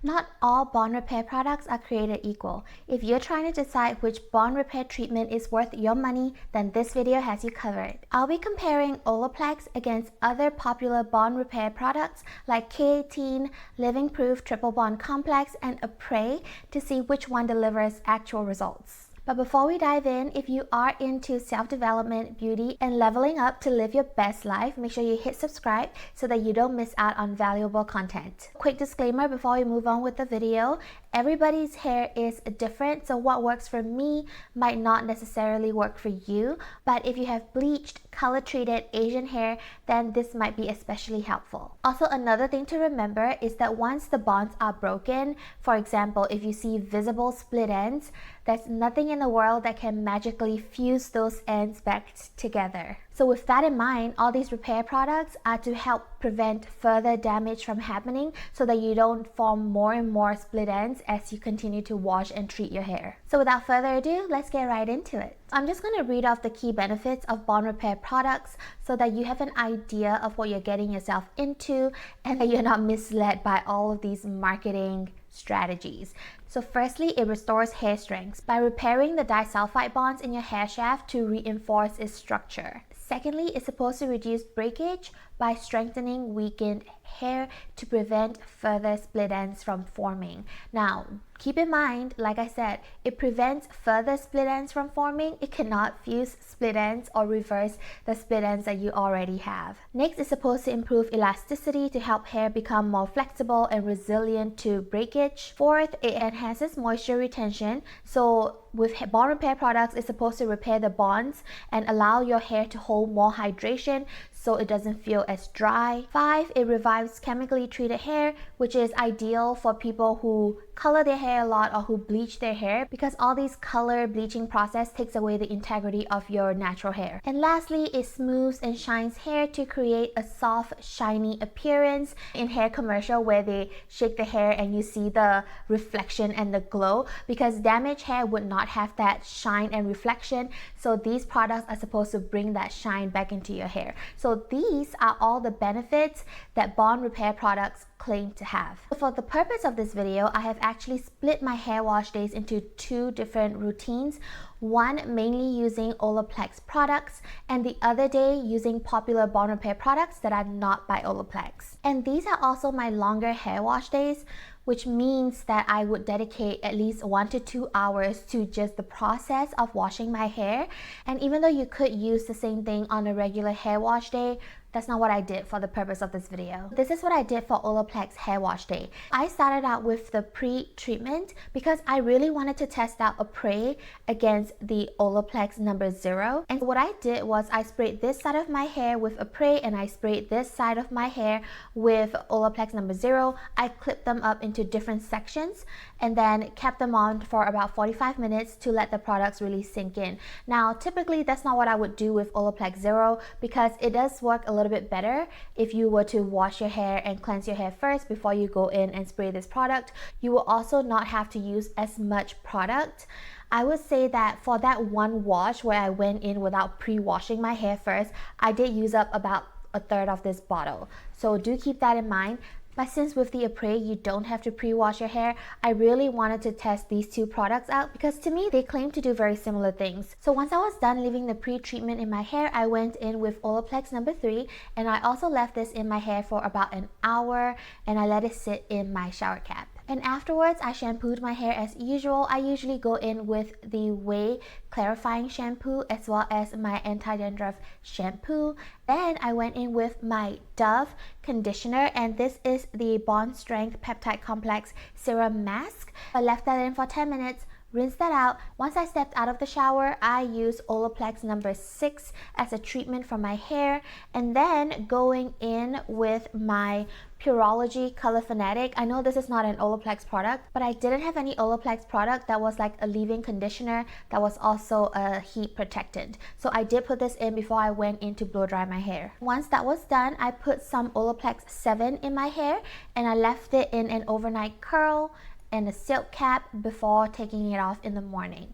Not all bond repair products are created equal. If you're trying to decide which bond repair treatment is worth your money, then this video has you covered. I'll be comparing Olaplex against other popular bond repair products like K18, Livingproof Triple Bond Complex, and Epres to see which one delivers actual results. But before we dive in, if you are into self-development, beauty, and leveling up to live your best life, make sure you hit subscribe so that you don't miss out on valuable content. Quick disclaimer before we move on with the video. Everybody's hair is different, so what works for me might not necessarily work for you. But if you have bleached, color-treated Asian hair, then this might be especially helpful. Also, another thing to remember is that once the bonds are broken, for example, if you see visible split ends, there's nothing in the world that can magically fuse those ends back together. So with that in mind, all these repair products are to help prevent further damage from happening so that you don't form more and more split ends as you continue to wash and treat your hair. So without further ado, let's get right into it. I'm just going to read off the key benefits of bond repair products so that you have an idea of what you're getting yourself into and that you're not misled by all of these marketing strategies. So firstly, it restores hair strength by repairing the disulfide bonds in your hair shaft to reinforce its structure. Secondly, it's supposed to reduce breakage by strengthening weakened hair to prevent further split ends from forming. Now, keep in mind, like I said, it prevents further split ends from forming. It cannot fuse split ends or reverse the split ends that you already have. Next, it's supposed to improve elasticity to help hair become more flexible and resilient to breakage. Fourth, it enhances moisture retention. So with bond repair products, it's supposed to repair the bonds and allow your hair to hold more hydration so it doesn't feel as dry. 5, it revives chemically treated hair, which is ideal for people who color their hair a lot or who bleach their hair, because all these color bleaching process takes away the integrity of your natural hair. And lastly, it smooths and shines hair to create a soft, shiny appearance. In hair commercial where they shake the hair and you see the reflection and the glow, because damaged hair would not have that shine and reflection. So these products are supposed to bring that shine back into your hair. So these are all the benefits that bond repair products claim to have. For the purpose of this video, I have actually split my hair wash days into 2 different routines. One mainly using Olaplex products and the other day using popular bond repair products that are not by Olaplex. And these are also my longer hair wash days, which means that I would dedicate at least 1 to 2 hours to just the process of washing my hair. And even though you could use the same thing on a regular hair wash day, that's not what I did for the purpose of this video. This is what I did for Olaplex hair wash day. I started out with the pre-treatment because I really wanted to test out Epres against the Olaplex number 0. And what I did was I sprayed this side of my hair with Epres and I sprayed this side of my hair with Olaplex number 0. I clipped them up into different sections and then kept them on for about 45 minutes to let the products really sink in. Now, typically that's not what I would do with Olaplex 0 because it does work a little bit better if you were to wash your hair and cleanse your hair first before you go in and spray this product. You will also not have to use as much product. I would say that for that one wash where I went in without pre-washing my hair first, I did use up about 1/3 of this bottle. So do keep that in mind. But since with the Epres you don't have to pre-wash your hair, I really wanted to test these 2 products out because to me they claim to do very similar things. So once I was done leaving the pre-treatment in my hair, I went in with Olaplex number 3 and I also left this in my hair for about an hour and I let it sit in my shower cap. And afterwards, I shampooed my hair as usual. I usually go in with the Way clarifying shampoo as well as my anti-dandruff shampoo. Then I went in with my Dove conditioner, and this is the Bond Strength Peptide Complex Serum Mask. I left that in for 10 minutes. Rinse that out. Once I stepped out of the shower, I used Olaplex number 6 as a treatment for my hair, and then going in with my Pureology Color Fanatic. I know this is not an Olaplex product, but I didn't have any Olaplex product that was like a leave-in conditioner that was also a heat protectant. So I did put this in before I went in to blow dry my hair. Once that was done, I put some Olaplex 7 in my hair and I left it in an overnight curl and a silk cap before taking it off in the morning.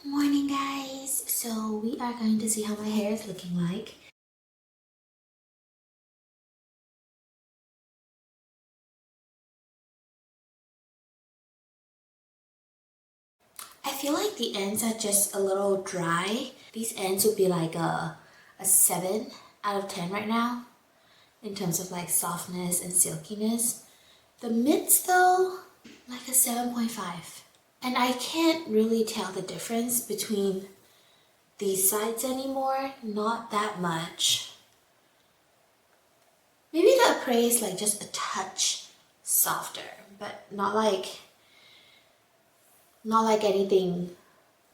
Good morning, guys. So we are going to see how my hair is looking like. I feel like the ends are just a little dry. These ends would be like a 7 out of 10 right now in terms of like softness and silkiness. The mids though, like a 7.5. And I can't really tell the difference between these sides anymore, not that much. Maybe the Epres is like just a touch softer, but not like anything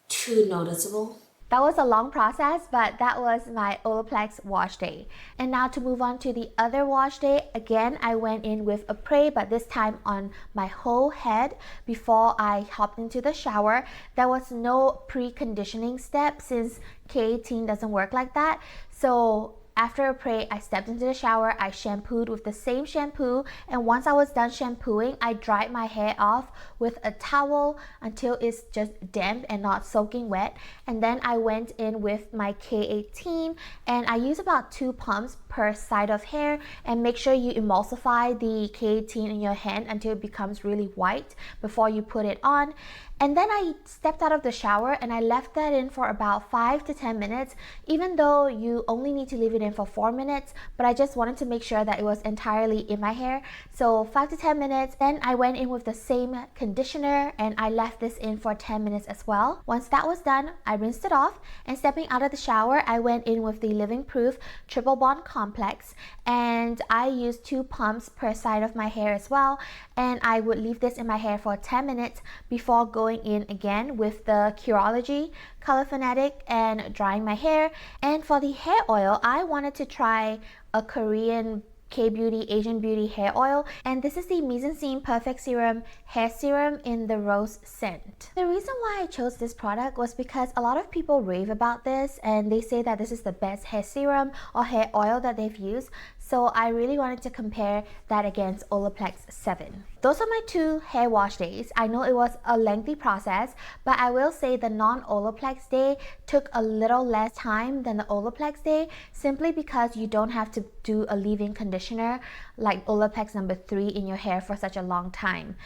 too noticeable. That was a long process, but that was my Olaplex wash day. And now to move on to the other wash day, again, I went in with a spray, but this time on my whole head before I hopped into the shower. There was no preconditioning step since K18 doesn't work like that. So after a spray, I stepped into the shower, I shampooed with the same shampoo, and once I was done shampooing, I dried my hair off with a towel until it's just damp and not soaking wet. And then I went in with my K18 and I use about 2 pumps per side of hair, and make sure you emulsify the K18 in your hand until it becomes really white before you put it on. And then I stepped out of the shower and I left that in for about 5 to 10 minutes, even though you only need to leave it in for 4 minutes, but I just wanted to make sure that it was entirely in my hair. So 5 to 10 minutes, then I went in with the same conditioner and I left this in for 10 minutes as well. Once that was done, I rinsed it off, and stepping out of the shower, I went in with the Livingproof Triple Bond Complex, and I used 2 pumps per side of my hair as well, and I would leave this in my hair for 10 minutes before going in again with the Curology Color Fanatic and drying my hair. And for the hair oil, I wanted to try a Korean K-Beauty Asian Beauty hair oil, and this is the Mise Perfect Serum hair serum in the rose scent. The reason why I chose this product was because a lot of people rave about this and they say that this is the best hair serum or hair oil that they've used, so I really wanted to compare that against Olaplex 7. Those are my 2 hair wash days. I know it was a lengthy process, but I will say the non-Olaplex day took a little less time than the Olaplex day, simply because you don't have to do a leave-in conditioner like Olaplex number 3 in your hair for such a long time.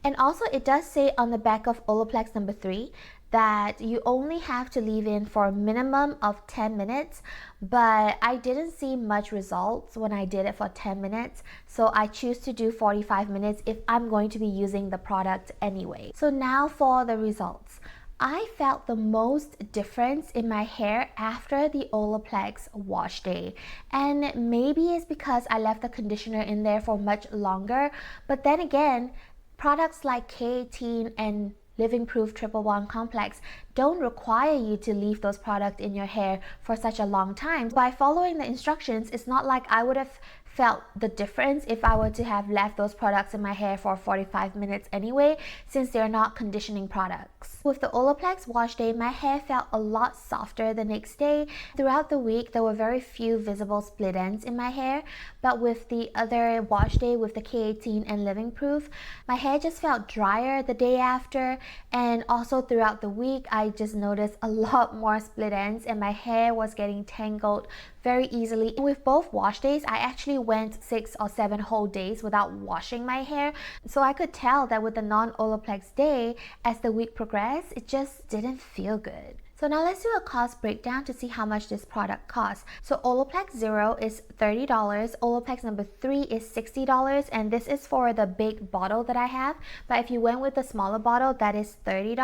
And also it does say on the back of Olaplex number 3 that you only have to leave in for a minimum of 10 minutes, but I didn't see much results when I did it for 10 minutes, so I choose to do 45 minutes if I'm going to be using the product anyway. So now for the results. I felt the most difference in my hair after the Olaplex wash day, and maybe it's because I left the conditioner in there for much longer, but then again, products like K18 and Livingproof Triple Bond Complex don't require you to leave those products in your hair for such a long time. By following the instructions, it's not like I would have felt the difference if I were to have left those products in my hair for 45 minutes anyway, since they're not conditioning products. With the Olaplex wash day, my hair felt a lot softer the next day. Throughout the week, there were very few visible split ends in my hair, but with the other wash day with the K18 and Livingproof, my hair just felt drier the day after, and also throughout the week, I just noticed a lot more split ends and my hair was getting tangled very easily. With both wash days, I actually went 6 or 7 whole days without washing my hair, so I could tell that with the non-Olaplex day, as the week progressed, it just didn't feel good. So now let's do a cost breakdown to see how much this product costs. So Olaplex 0 is $30, Olaplex number 3 is $60, and this is for the big bottle that I have. But if you went with the smaller bottle, that is $30.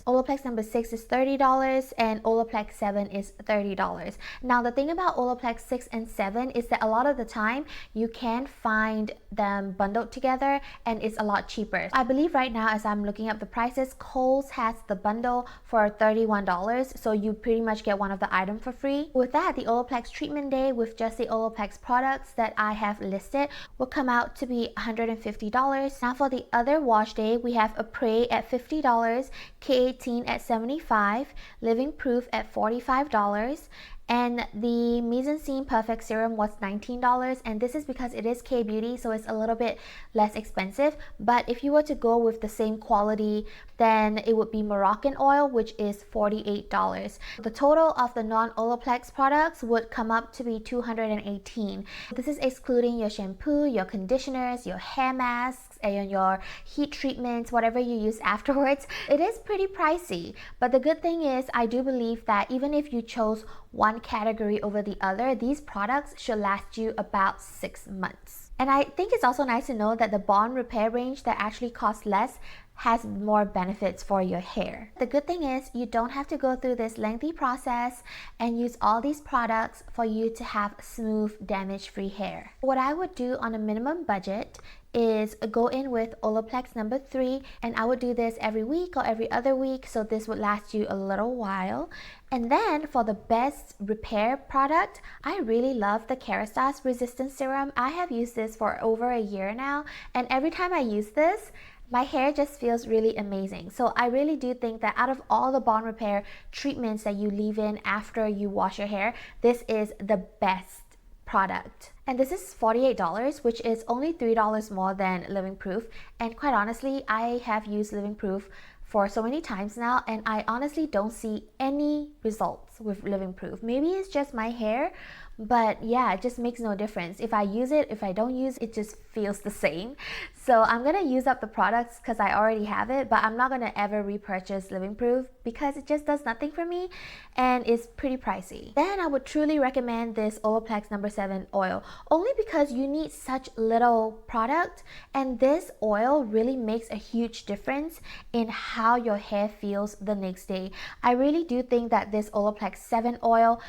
Olaplex number 6 is $30, and Olaplex 7 is $30. Now the thing about Olaplex 6 and 7 is that a lot of the time you can find them bundled together and it's a lot cheaper. I believe right now, as I'm looking up the prices, Kohl's has the bundle for $31. So you pretty much get one of the items for free. With that, the Olaplex treatment day with just the Olaplex products that I have listed will come out to be $150. Now for the other wash day, we have Epres at $50, K18 at $75, Livingproof at $45, and the Mise Perfect Serum was $19, and this is because it is K-Beauty, so it's a little bit less expensive. But if you were to go with the same quality, then it would be Moroccan oil, which is $48. The total of the non-Olaplex products would come up to be $218. This is excluding your shampoo, your conditioners, your hair masks, and your heat treatments, whatever you use afterwards, it is pretty pricey. But the good thing is, I do believe that even if you chose one category over the other, these products should last you about 6 months. And I think it's also nice to know that the bond repair range that actually costs less has more benefits for your hair. The good thing is you don't have to go through this lengthy process and use all these products for you to have smooth, damage-free hair. What I would do on a minimum budget is go in with Olaplex number 3, and I would do this every week or every other week, so this would last you a little while. And then for the best repair product, I really love the Kerastase Resistance Serum. I have used this for over a year now, and every time I use this, my hair just feels really amazing. So I really do think that out of all the bond repair treatments that you leave in after you wash your hair, this is the best product. And this is $48, which is only $3 more than Livingproof. And quite honestly, I have used Livingproof for so many times now, and I honestly don't see any results with Livingproof. Maybe it's just my hair, but yeah, it just makes no difference. If I use it, if I don't use it, it just feels the same. So I'm gonna use up the products because I already have it, but I'm not gonna ever repurchase Livingproof because it just does nothing for me and it's pretty pricey. Then I would truly recommend this Olaplex number 7 oil, only because you need such little product, and this oil really makes a huge difference in how your hair feels the next day. I really do think that this Olaplex 7 oil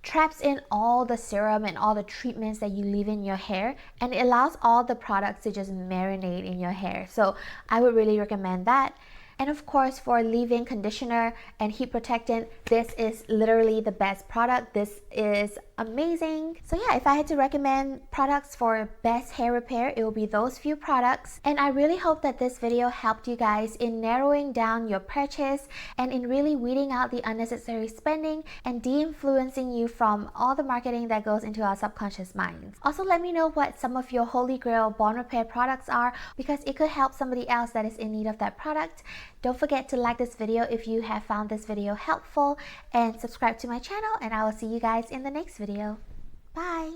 traps in all the serum and all the treatments that you leave in your hair, and it allows all the products to just marinate in your hair. So I would really recommend that. And of course, for leave-in conditioner and heat protectant, this is literally the best product. This is amazing. So yeah, if I had to recommend products for best hair repair, it will be those few products. And I really hope that this video helped you guys in narrowing down your purchase and in really weeding out the unnecessary spending and de-influencing you from all the marketing that goes into our subconscious minds. Also, let me know what some of your holy grail bond repair products are, because it could help somebody else that is in need of that product. Don't forget to like this video if you have found this video helpful, and subscribe to my channel, and I will see you guys in the next video. Bye!